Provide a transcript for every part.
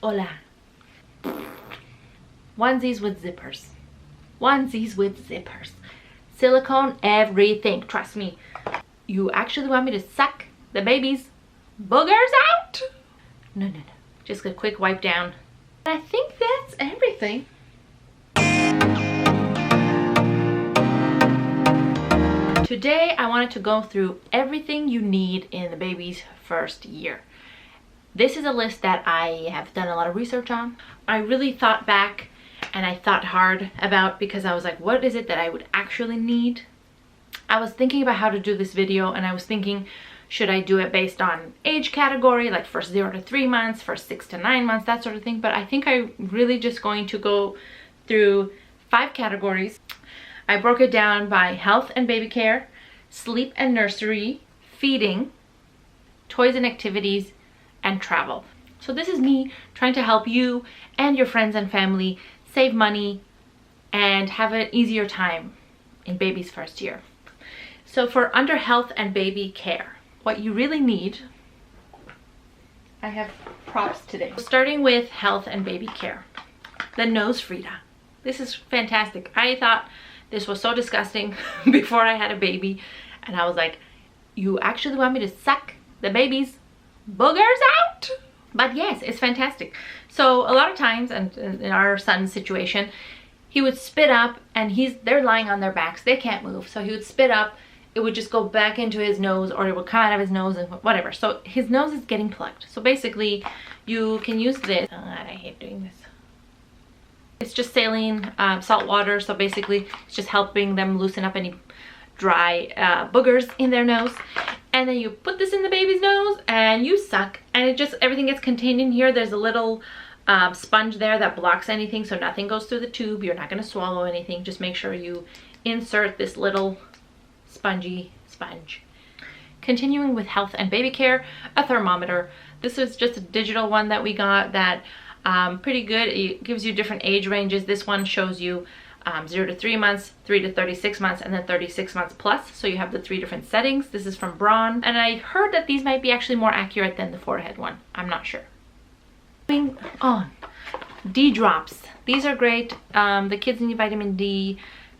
Hola. Onesies with zippers. Onesies with zippers. Silicone everything. Trust me. You actually want me to suck the baby's boogers out? No, no, no. Just a quick wipe down. I think that's everything. Today I wanted to go through everything you need in the baby's first year. This is a list that I have done a lot of research on. I really thought back and I thought hard about, because I was like, what is it that I would actually need? I was thinking about how to do this video, and I was thinking, should I do it based on age category, like first 0 to 3 months, first 6 to 9 months, that sort of thing. But I think I'm really just going to go through 5 categories. I broke it down by health and baby care, sleep and nursery, feeding, toys and activities, and travel. So this is me trying to help you and your friends and family save money and have an easier time in baby's first year. So for under health and baby care, what you really need, I have props today. Starting with health and baby care, the nose Frida. This is fantastic. I thought this was so disgusting before I had a baby, and I was like, you actually want me to suck the baby's boogers out? But yes, it's fantastic. So a lot of times, and in our son's situation, he would spit up, and they're lying on their backs, they can't move, so he would spit up, it would just go back into his nose, or it would come out of his nose and whatever. So his nose is getting plugged. So basically you can use this. Oh, I hate doing this. It's just saline salt water, so basically it's just helping them loosen up any dry boogers in their nose. And then you put this in the baby's nose and you suck, and it just, everything gets contained in here. There's a little sponge there that blocks anything, so nothing goes through the tube. You're not going to swallow anything. Just make sure you insert this little spongy sponge. Continuing with health and baby care, a thermometer. This is just a digital one that we got that pretty good. It gives you different age ranges. This one shows you 0 to 3 months, 3 to 36 months, and then 36 months plus. So you have the 3 different settings. This is from Braun, and I heard that these might be actually more accurate than the forehead one. I'm not sure. Moving on, D drops. These are great. The kids need vitamin D.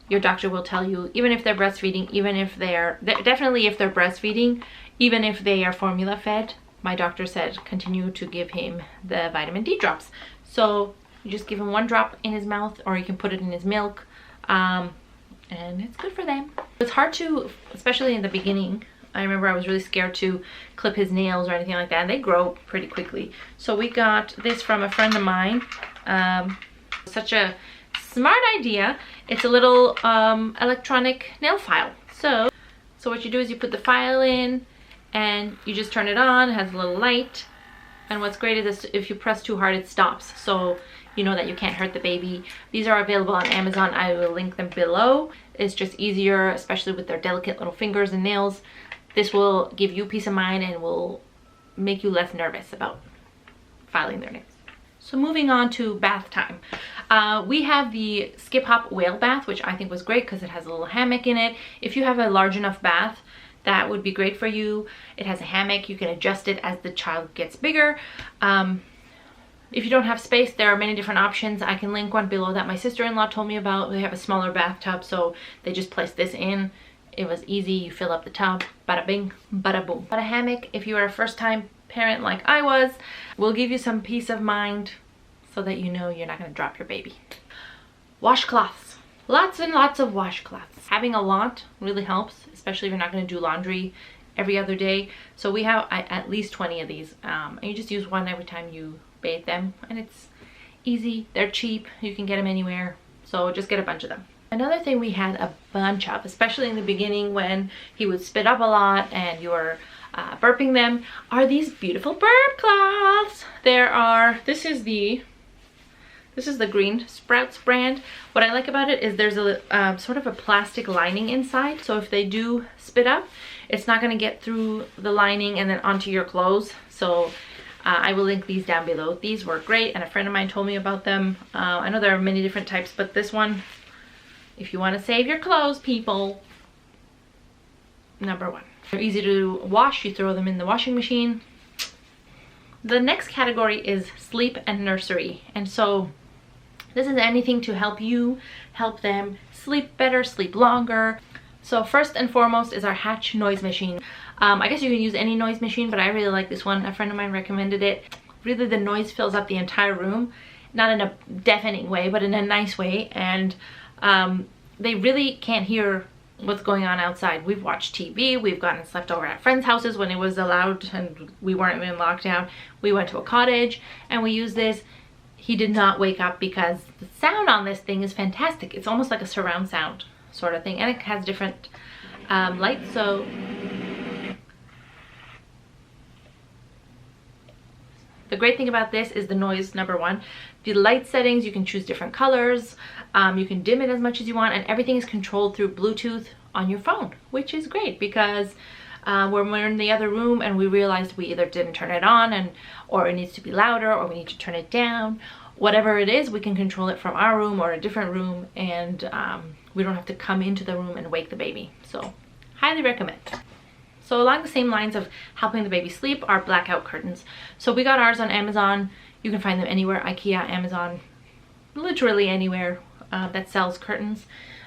Your doctor will tell you, even if they're breastfeeding, even if definitely if they're breastfeeding, even if they are formula fed, my doctor said continue to give him the vitamin D drops. So you just give him 1 drop in his mouth, or you can put it in his milk, and it's good for them. It's hard to, especially in the beginning. I remember I was really scared to clip his nails or anything like that, and they grow pretty quickly. So we got this from a friend of mine. Such a smart idea. It's a little electronic nail file. So what you do is you put the file in and you just turn it on. It has a little light, and what's great is if you press too hard, it stops, so you know that you can't hurt the baby. These are available on Amazon. I will link them below. It's just easier, especially with their delicate little fingers and nails. This will give you peace of mind and will make you less nervous about filing their nails. So moving on to bath time. We have the Skip Hop Whale Bath, which I think was great because it has a little hammock in it. If you have a large enough bath, that would be great for you. It has a hammock. You can adjust it as the child gets bigger. If you don't have space, there are many different options. I can link one below that my sister-in-law told me about. They have a smaller bathtub, so they just place this in. It was easy. You fill up the tub, bada bing, bada boom. But a hammock, if you are a first-time parent like I was, will give you some peace of mind so that you know you're not going to drop your baby. Washcloths. Lots and lots of washcloths. Having a lot really helps, especially if you're not going to do laundry every other day. So we have at least 20 of these, and you just use one every time you bathe them, and it's easy. They're cheap. You can get them anywhere, so just get a bunch of them. Another thing we had a bunch of, especially in the beginning when he would spit up a lot and you were burping them, are these beautiful burp cloths. This is the Green Sprouts brand. What I like about it is there's a sort of a plastic lining inside, so if they do spit up, it's not going to get through the lining and then onto your clothes. So I will link these down below. These were great, and a friend of mine told me about them. I know there are many different types, but this one, if you want to save your clothes, people, #1. They're easy to wash. You throw them in the washing machine. The next category is sleep and nursery. And so this is anything to help you help them sleep better, sleep longer. So first and foremost is our Hatch noise machine. I guess you can use any noise machine, but I really like this one. A friend of mine recommended it. Really, the noise fills up the entire room, not in a deafening way, but in a nice way. And they really can't hear what's going on outside. We've watched TV, we've gone and slept over at friends' houses when it was allowed and we weren't in lockdown. We went to a cottage and we used this. He did not wake up because the sound on this thing is fantastic. It's almost like a surround sound sort of thing, and it has different lights. So the great thing about this is the noise, number one. The light settings, you can choose different colors, you can dim it as much as you want, and everything is controlled through Bluetooth on your phone, which is great because when we're in the other room and we realized we either didn't turn it on or it needs to be louder or we need to turn it down, whatever it is, we can control it from our room or a different room, and we don't have to come into the room and wake the baby. So highly recommend. So along the same lines of helping the baby sleep are blackout curtains. So we got ours on Amazon. You can find them anywhere, IKEA, Amazon, literally anywhere that sells curtains.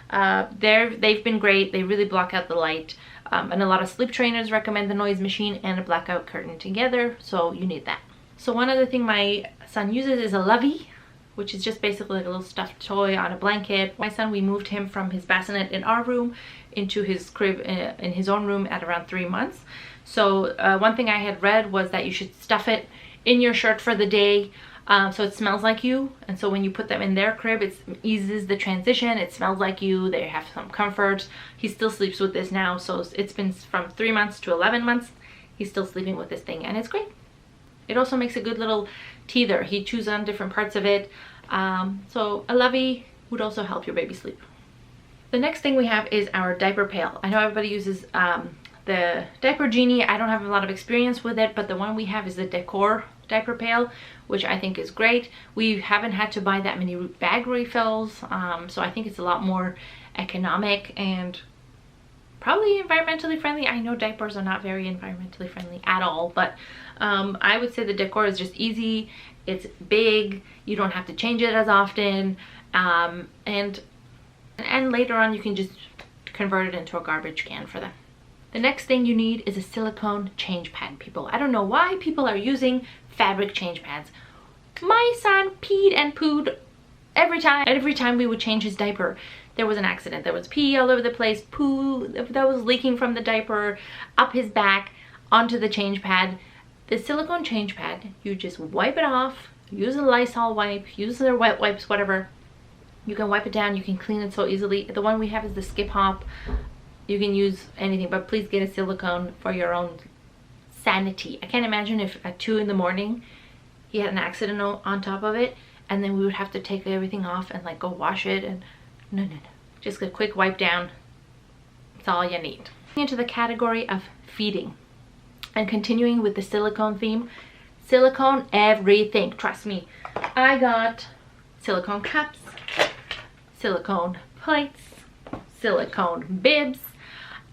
They've been great. They really block out the light. And a lot of sleep trainers recommend the noise machine and a blackout curtain together, so you need that. So one other thing my son uses is a lovey, which is just basically like a little stuffed toy on a blanket. My son, we moved him from his bassinet in our room into his crib in his own room at around 3 months. So one thing I had read was that you should stuff it in your shirt for the day, so it smells like you, and so when you put them in their crib, it eases the transition. It smells like you, they have some comfort. He still sleeps with this now, so it's been from 3 months to 11 months. He's still sleeping with this thing, and it's great. It also makes a good little teether. He chews on different parts of it, so a lovey would also help your baby sleep. The next thing we have is our diaper pail. I know everybody uses the Diaper Genie. I don't have a lot of experience with it, but the one we have is the Decor diaper pail, which I think is great. We haven't had to buy that many bag refills, so I think it's a lot more economic and probably environmentally friendly. I know diapers are not very environmentally friendly at all, but I would say the Decor is just easy. It's big, you don't have to change it as often, and later on you can just convert it into a garbage can for them. The next thing you need is a silicone change pad, people. I don't know why people are using fabric change pads. My son peed and pooed every time we would change his diaper. There was an accident. There was pee all over the place, poo that was leaking from the diaper, up his back, onto the change pad. The silicone change pad, you just wipe it off, use a Lysol wipe, use their wet wipes, whatever. You can wipe it down, you can clean it so easily. The one we have is the Skip Hop. You can use anything, but please get a silicone for your own sanity. I can't imagine if at 2 in the morning he had an accident on top of it, and then we would have to take everything off and like go wash it, and no. Just a quick wipe down. That's all you need. Into the category of feeding and continuing with the silicone theme. Silicone everything, trust me. I got silicone cups, silicone plates, silicone bibs,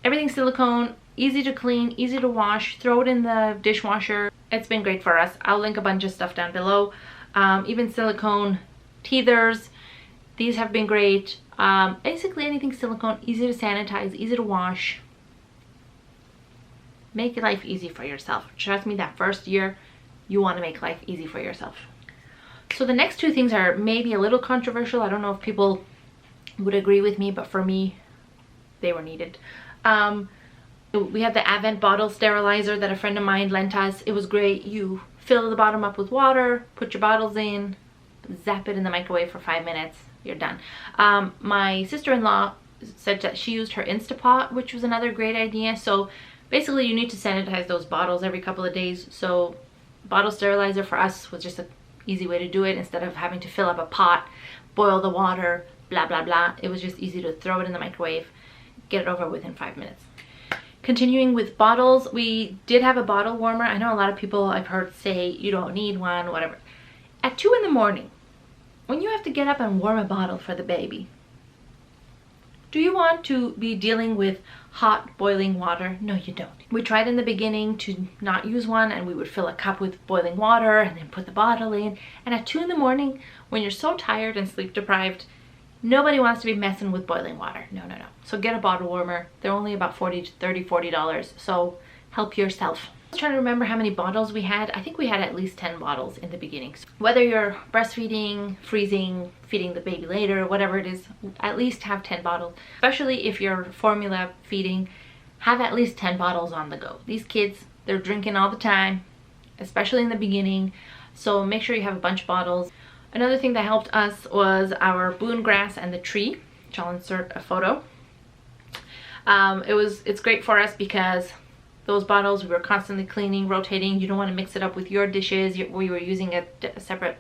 everything silicone, easy to clean, easy to wash, throw it in the dishwasher. It's been great for us. I'll link a bunch of stuff down below. Even silicone teethers, these have been great. Basically anything silicone, easy to sanitize, easy to wash. Make life easy for yourself. Trust me, that first year, you want to make life easy for yourself. So the next two things are maybe a little controversial. I don't know if people would agree with me, but for me, they were needed. We had the Advent bottle sterilizer that a friend of mine lent us. It was great. You fill the bottom up with water, put your bottles in, zap it in the microwave for 5 minutes, you're done. My sister-in-law said that she used her Instapot, which was another great idea. So basically you need to sanitize those bottles every couple of days. So bottle sterilizer for us was just an easy way to do it. Instead of having to fill up a pot, boil the water, blah blah blah, it was just easy to throw it in the microwave, get it over within 5 minutes. Continuing with bottles, we did have a bottle warmer. I know a lot of people I've heard say you don't need one, whatever. At 2 in the morning, when you have to get up and warm a bottle for the baby, Do you want to be dealing with hot boiling water? No, you don't. We tried in the beginning to not use one, and we would fill a cup with boiling water and then put the bottle in. And at 2 in the morning, when you're so tired and sleep deprived, nobody wants to be messing with boiling water. No, no, no. So get a bottle warmer. They're only about $40, so help yourself. I was trying to remember how many bottles we had. I think we had at least 10 bottles in the beginning. So whether you're breastfeeding, freezing, feeding the baby later, whatever it is, at least have 10 bottles. Especially if you're formula feeding, have at least 10 bottles on the go. These kids, they're drinking all the time, especially in the beginning. So make sure you have a bunch of bottles. Another thing that helped us was our boon grass and the tree, which I'll insert a photo. It's great for us because those bottles we were constantly cleaning, rotating. You don't want to mix it up with your dishes. We were using a separate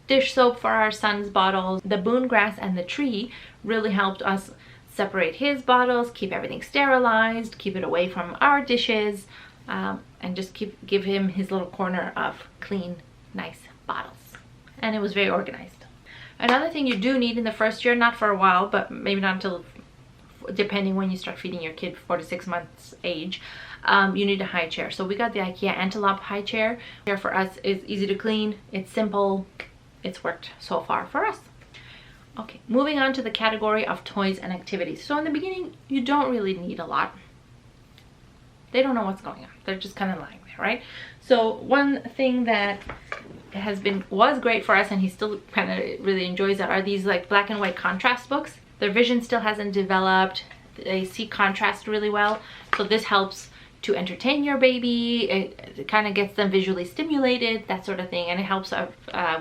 dish soap for our son's bottles. The boon grass and the tree really helped us separate his bottles, keep everything sterilized, keep it away from our dishes, and just give him his little corner of clean, nice bottles. And it was very organized. Another thing you do need in the first year, not for a while, but maybe not until, depending when you start feeding your kid, 4 to 6 months age, you need a high chair. So we got the IKEA Antelope high chair. Chair for us is easy to clean, it's simple, it's worked so far for us. Okay, moving on to the category of toys and activities. So in the beginning, you don't really need a lot. They don't know what's going on. They're just kind of lying there, right? So one thing that was great for us, and he still kind of really enjoys it, are these like black and white contrast books. Their vision still hasn't developed. They see contrast really well. So this helps to entertain your baby. It kind of gets them visually stimulated, that sort of thing, and it helps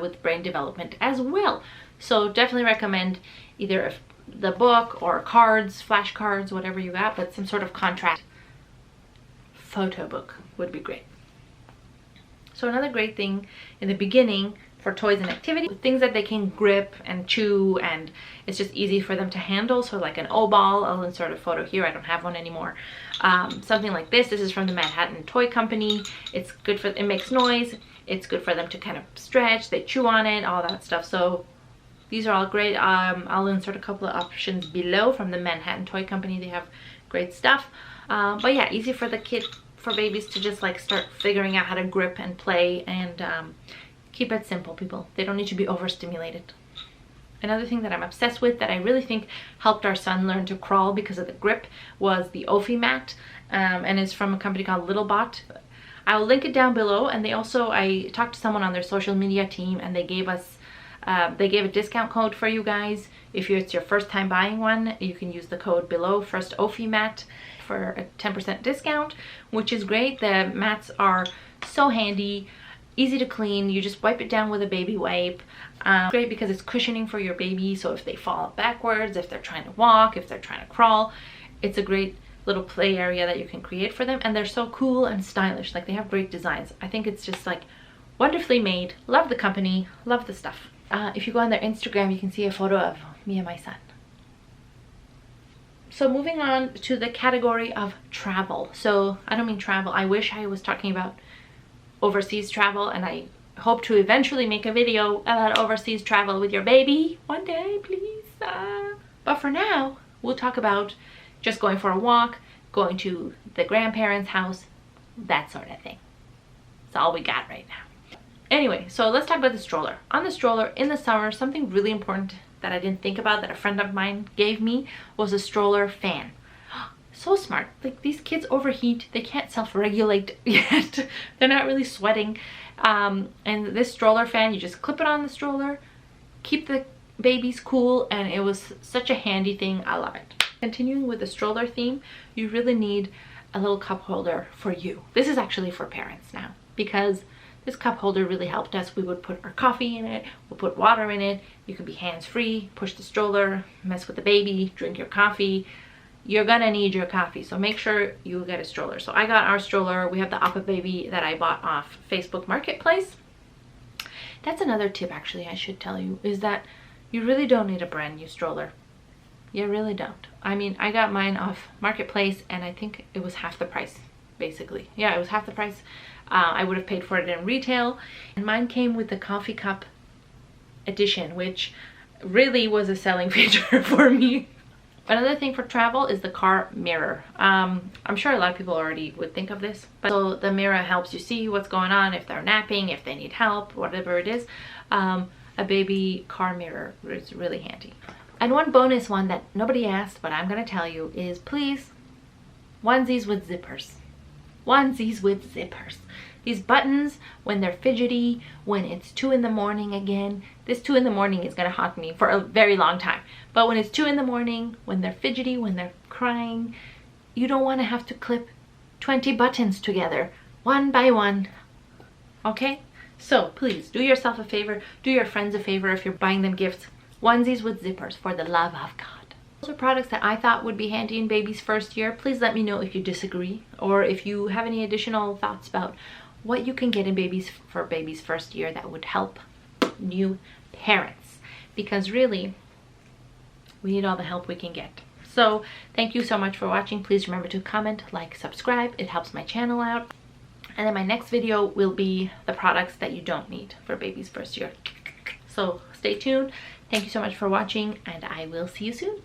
with brain development as well. So definitely recommend either the book or cards, flashcards, whatever you got, but some sort of contrast photo book would be great. So another great thing in the beginning for toys and activities, things that they can grip and chew, and it's just easy for them to handle. So like an O-ball, I'll insert a photo here, I don't have one anymore. Something like this is from the Manhattan Toy Company. It's good for, it makes noise, it's good for them to kind of stretch, they chew on it, all that stuff. So these are all great. I'll insert a couple of options below from the Manhattan Toy Company. They have great stuff. But yeah, easy for the for babies to just like start figuring out how to grip and play, and keep it simple, people. They don't need to be overstimulated. Another thing that I'm obsessed with that I really think helped our son learn to crawl because of the grip was the Ophi mat, and it's from a company called Littlebot. I'll link it down below, and I talked to someone on their social media team, and they gave us they gave a discount code for you guys. If it's your first time buying one, you can use the code below, first Ophi mat, for a 10% discount, which is great. The mats are so handy, easy to clean. You just wipe it down with a baby wipe. Great because it's cushioning for your baby, so if they fall backwards, if they're trying to walk, if they're trying to crawl, it's a great little play area that you can create for them. And they're so cool and stylish. Like, they have great designs. I think it's just like wonderfully made. Love the company, love the stuff. If you go on their Instagram, you can see a photo of me and my son. So moving on to the category of travel. So I don't mean travel, I wish I was talking about overseas travel, and I hope to eventually make a video about overseas travel with your baby one day, please. But for now, we'll talk about just going for a walk, going to the grandparents' house, that sort of thing. That's all we got right now. Anyway, so let's talk about the stroller. On the stroller, in the summer, something really important that I didn't think about that a friend of mine gave me was a stroller fan. So smart. Like, these kids overheat, they can't self-regulate yet. They're not really sweating. And this stroller fan, you just clip it on the stroller, keep the babies cool, and it was such a handy thing. I love it. Continuing with the stroller theme, you really need a little cup holder for you. This is actually for parents now, because this cup holder really helped us. We would put our coffee in it, we'll put water in it. You can be hands-free, push the stroller, mess with the baby, drink your coffee. You're gonna need your coffee, so make sure you get a stroller. So I got our stroller. We have the Appa Baby that I bought off Facebook Marketplace. That's another tip, actually, I should tell you, is that you really don't need a brand new stroller. You really don't. I mean, I got mine off Marketplace, and I think it was half the price, basically. Yeah, it was half the price. I would have paid for it in retail. And mine came with the coffee cup edition, which really was a selling feature for me. Another thing for travel is the car mirror. I'm sure a lot of people already would think of this, but so the mirror helps you see what's going on, if they're napping, if they need help, whatever it is. A baby car mirror is really handy. And one bonus one that nobody asked, but I'm gonna tell you, is please, onesies with zippers. Onesies with zippers. These buttons, when they're fidgety, when it's 2 in the morning again, this 2 in the morning is gonna haunt me for a very long time. But when it's 2 in the morning, when they're fidgety, when they're crying, you don't wanna have to clip 20 buttons together, one by one, okay? So please, do yourself a favor, do your friends a favor if you're buying them gifts. Onesies with zippers, for the love of God. Those are products that I thought would be handy in baby's first year. Please let me know if you disagree, or if you have any additional thoughts about what you can get in baby's first year that would help new parents, because really we need all the help we can get. So thank you so much for watching. Please remember to comment, like, subscribe. It helps my channel out. And then my next video will be the products that you don't need for baby's first year. So stay tuned. Thank you so much for watching, and I will see you soon.